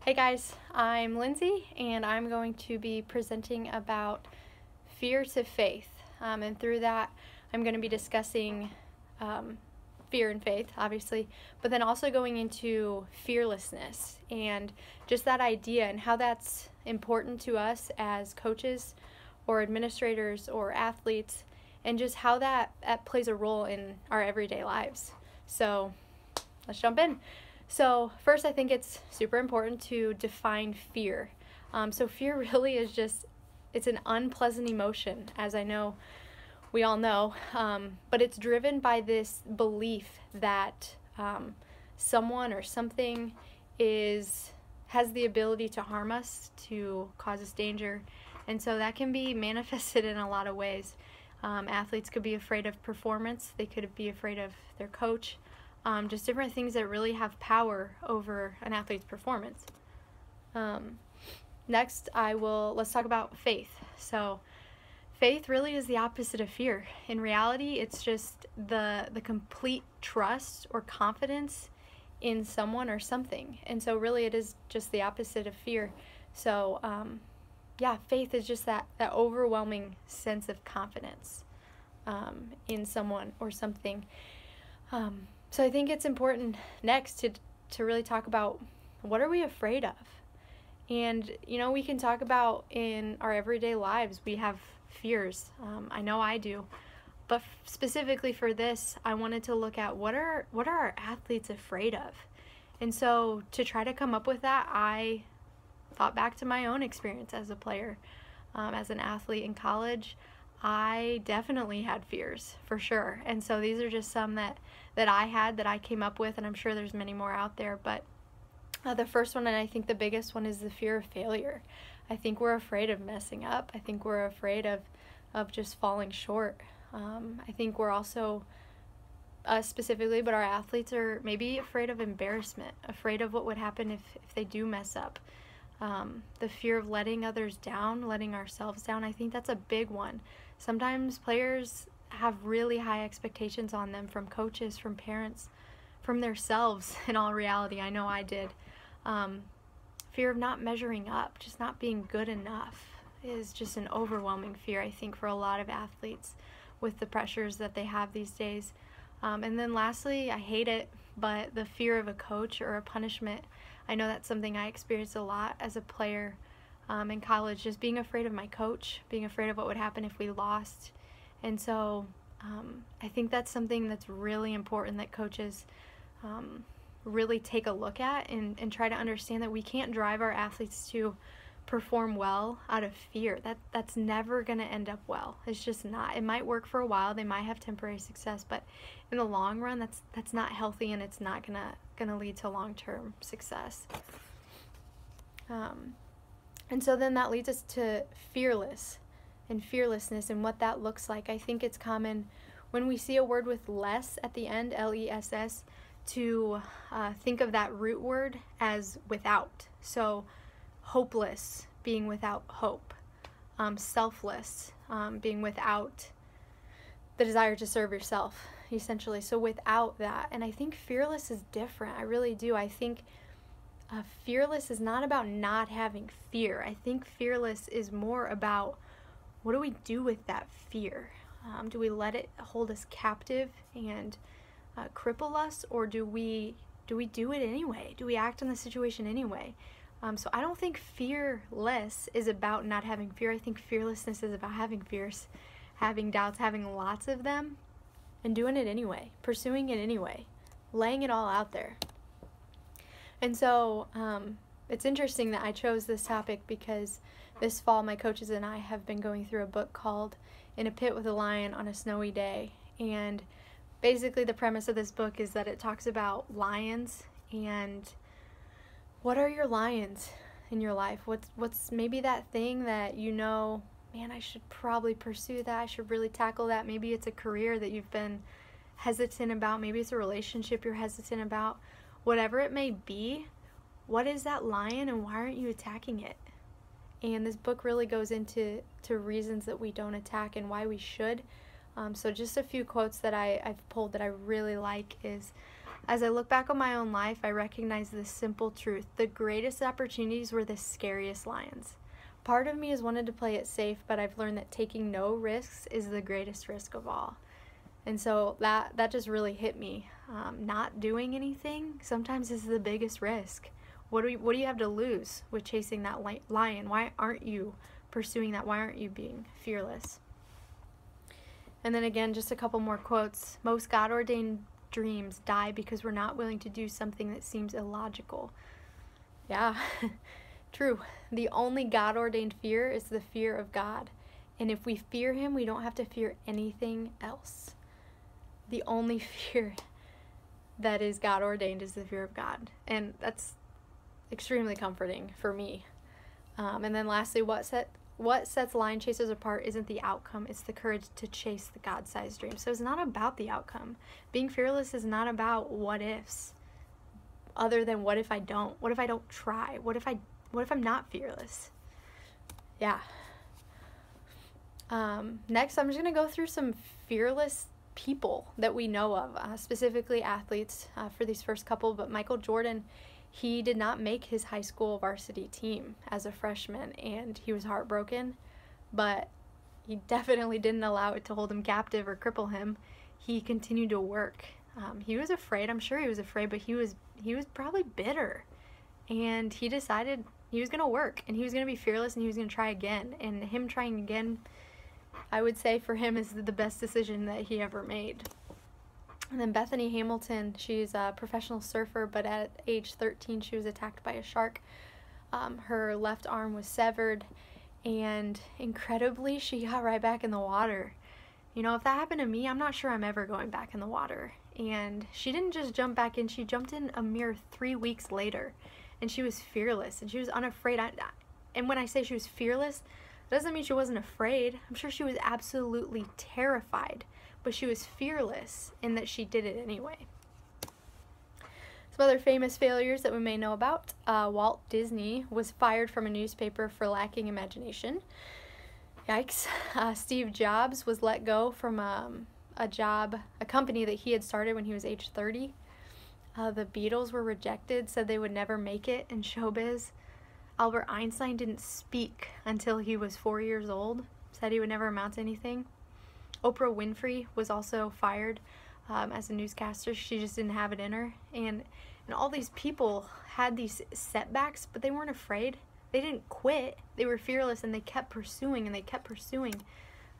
Hey guys, I'm Lindsay and I'm going to be presenting about fear to faith. And through that, I'm going to be discussing fear and faith, obviously, but then also going into fearlessness and just that idea and how that's important to us as coaches or administrators or athletes, and just how that plays a role in our everyday lives. So let's jump in. So first, I think it's super important to define fear. So fear really is it's an unpleasant emotion, as I know we all know, but it's driven by this belief that someone or something has the ability to harm us, to cause us danger, and so that can be manifested in a lot of ways. Athletes could be afraid of performance, they could be afraid of their coach, just different things that really have power over an athlete's performance. Next, let's talk about faith. So faith really is the opposite of fear. In reality, it's just the complete trust or confidence in someone or something. And so really it is just the opposite of fear. So faith is just that overwhelming sense of confidence in someone or something. So I think it's important next to really talk about, what are we afraid of? And, we can talk about in our everyday lives, we have fears. I know I do. But specifically for this, I wanted to look at what are our athletes afraid of? And so to try to come up with that, I thought back to my own experience as a player. As an athlete in college, I definitely had fears, for sure. And so these are just some that I came up with, and I'm sure there's many more out there. But the first one, and I think the biggest one, is the fear of failure. I think we're afraid of messing up. I think we're afraid of just falling short. I think we're also, us specifically, but our athletes are maybe afraid of embarrassment, afraid of what would happen if they do mess up. The fear of letting others down, letting ourselves down, I think that's a big one. Sometimes players have really high expectations on them from coaches, from parents, from themselves. In all reality, I know I did. Fear of not measuring up, just not being good enough, is just an overwhelming fear, I think, for a lot of athletes with the pressures that they have these days. And then lastly, I hate it, but the fear of a coach or a punishment. I know that's something I experienced a lot as a player in college, just being afraid of my coach, being afraid of what would happen if we lost. And so I think that's something that's really important that coaches really take a look at and try to understand, that we can't drive our athletes to perform well out of fear. That's never going to end up well. It's just not. It might work for a while. They might have temporary success, but in the long run, that's not healthy, and it's not gonna lead to long-term success. And so then that leads us to fearlessness and what that looks like. I think it's common when we see a word with less at the end, L-E-S-S, to think of that root word as without. So hopeless, being without hope. Selfless, being without the desire to serve yourself, essentially. So without that. And I think fearless is different. I really do. I think fearless is not about not having fear. I think fearless is more about, what do we do with that fear? Do we let it hold us captive and cripple us, or do we do it anyway? Do we act on the situation anyway? So I don't think fearless is about not having fear. I think fearlessness is about having fears, having doubts, having lots of them, and doing it anyway, pursuing it anyway, laying it all out there. And so it's interesting that I chose this topic, because this fall my coaches and I have been going through a book called In a Pit with a Lion on a Snowy Day. And basically the premise of this book is that it talks about lions, and what are your lions in your life? What's maybe that thing that man, I should probably pursue that. I should really tackle that. Maybe it's a career that you've been hesitant about. Maybe it's a relationship you're hesitant about. Whatever it may be, what is that lion, and why aren't you attacking it? And this book really goes into reasons that we don't attack and why we should. So just a few quotes that I've pulled that I really like is, As I look back on my own life, I recognize this simple truth. The greatest opportunities were the scariest lions. Part of me has wanted to play it safe, but I've learned that taking no risks is the greatest risk of all. And so that just really hit me. Not doing anything sometimes is the biggest risk. What do you have to lose with chasing that lion? Why aren't you pursuing that? Why aren't you being fearless? And then again, just a couple more quotes. Most God-ordained dreams die because we're not willing to do something that seems illogical. Yeah, true. The only God-ordained fear is the fear of God. And if we fear him, we don't have to fear anything else. The only fear that is God-ordained is the fear of God. And that's extremely comforting for me. And then lastly, what sets lion chasers apart isn't the outcome, it's the courage to chase the God-sized dream. So it's not about the outcome. Being fearless is not about what ifs, other than what if I don't? What if I don't try? What if I'm not fearless? Yeah. Next, I'm just going to go through some fearless people that we know of, specifically athletes for these first couple, but Michael Jordan, he did not make his high school varsity team as a freshman, and he was heartbroken, but he definitely didn't allow it to hold him captive or cripple him. He continued to work. He was afraid. I'm sure he was afraid, but he was probably bitter, and he decided he was going to work, and he was going to be fearless, and he was going to try again. And him trying again, I would say for him, is the best decision that he ever made. And then Bethany Hamilton, she's a professional surfer, but at age 13, she was attacked by a shark. Her left arm was severed, and incredibly, she got right back in the water. You know, if that happened to me, I'm not sure I'm ever going back in the water. And she didn't just jump back in, she jumped in a mere 3 weeks later. And she was fearless, and she was unafraid. And when I say she was fearless, that doesn't mean she wasn't afraid. I'm sure she was absolutely terrified, but she was fearless in that she did it anyway. Some other famous failures that we may know about. Walt Disney was fired from a newspaper for lacking imagination. Yikes. Steve Jobs was let go from a company that he had started when he was age 30. The Beatles were rejected, said they would never make it in showbiz. Albert Einstein didn't speak until he was 4 years old, said he would never amount to anything. Oprah Winfrey was also fired as a newscaster. She just didn't have it in her. And all these people had these setbacks, but they weren't afraid. They didn't quit. They were fearless, and they kept pursuing, and they kept pursuing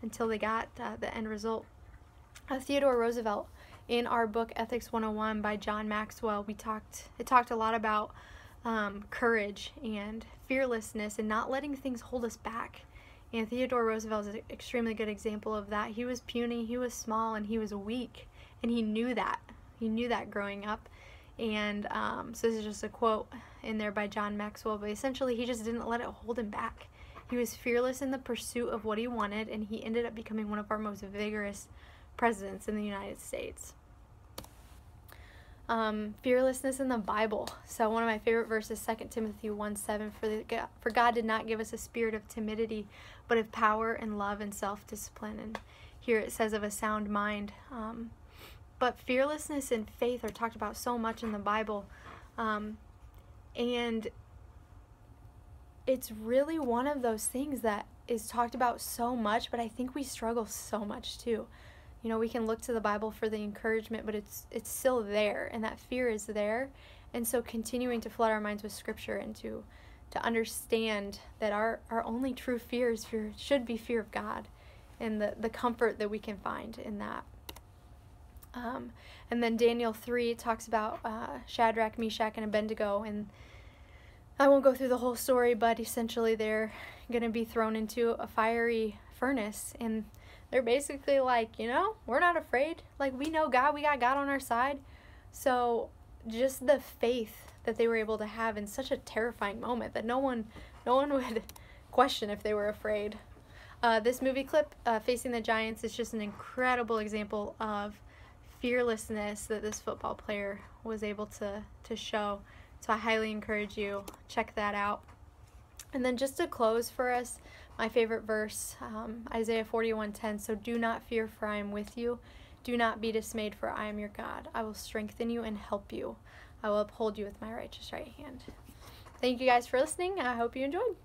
until they got the end result. Theodore Roosevelt, in our book Ethics 101 by John Maxwell, it talked a lot about courage and fearlessness and not letting things hold us back. And Theodore Roosevelt is an extremely good example of that. He was puny, he was small, and he was weak, and he knew that. He knew that growing up. And so this is just a quote in there by John Maxwell, but essentially he just didn't let it hold him back. He was fearless in the pursuit of what he wanted, and he ended up becoming one of our most vigorous presidents in the United States. Fearlessness in the Bible. So one of my favorite verses, 2 Timothy 1:7, for God did not give us a spirit of timidity, but of power and love and self-discipline. And here it says of a sound mind. But fearlessness and faith are talked about so much in the Bible. And it's really one of those things that is talked about so much, but I think we struggle so much too. You know, we can look to the Bible for the encouragement, but it's still there, and that fear is there. And so continuing to flood our minds with Scripture and to understand that our only true fear should be fear of God, and the comfort that we can find in that. And then Daniel 3 talks about Shadrach, Meshach, and Abednego, and I won't go through the whole story, but essentially they're going to be thrown into a fiery furnace, and they're basically like, you know, we're not afraid. Like, we know God. We got God on our side. So just the faith that they were able to have in such a terrifying moment that no one would question if they were afraid. This movie clip, Facing the Giants, is just an incredible example of fearlessness that this football player was able to show. So I highly encourage you, check that out. And then just to close for us, my favorite verse, Isaiah 41:10, so do not fear, for I am with you. Do not be dismayed, for I am your God. I will strengthen you and help you. I will uphold you with my righteous right hand. Thank you guys for listening. I hope you enjoyed.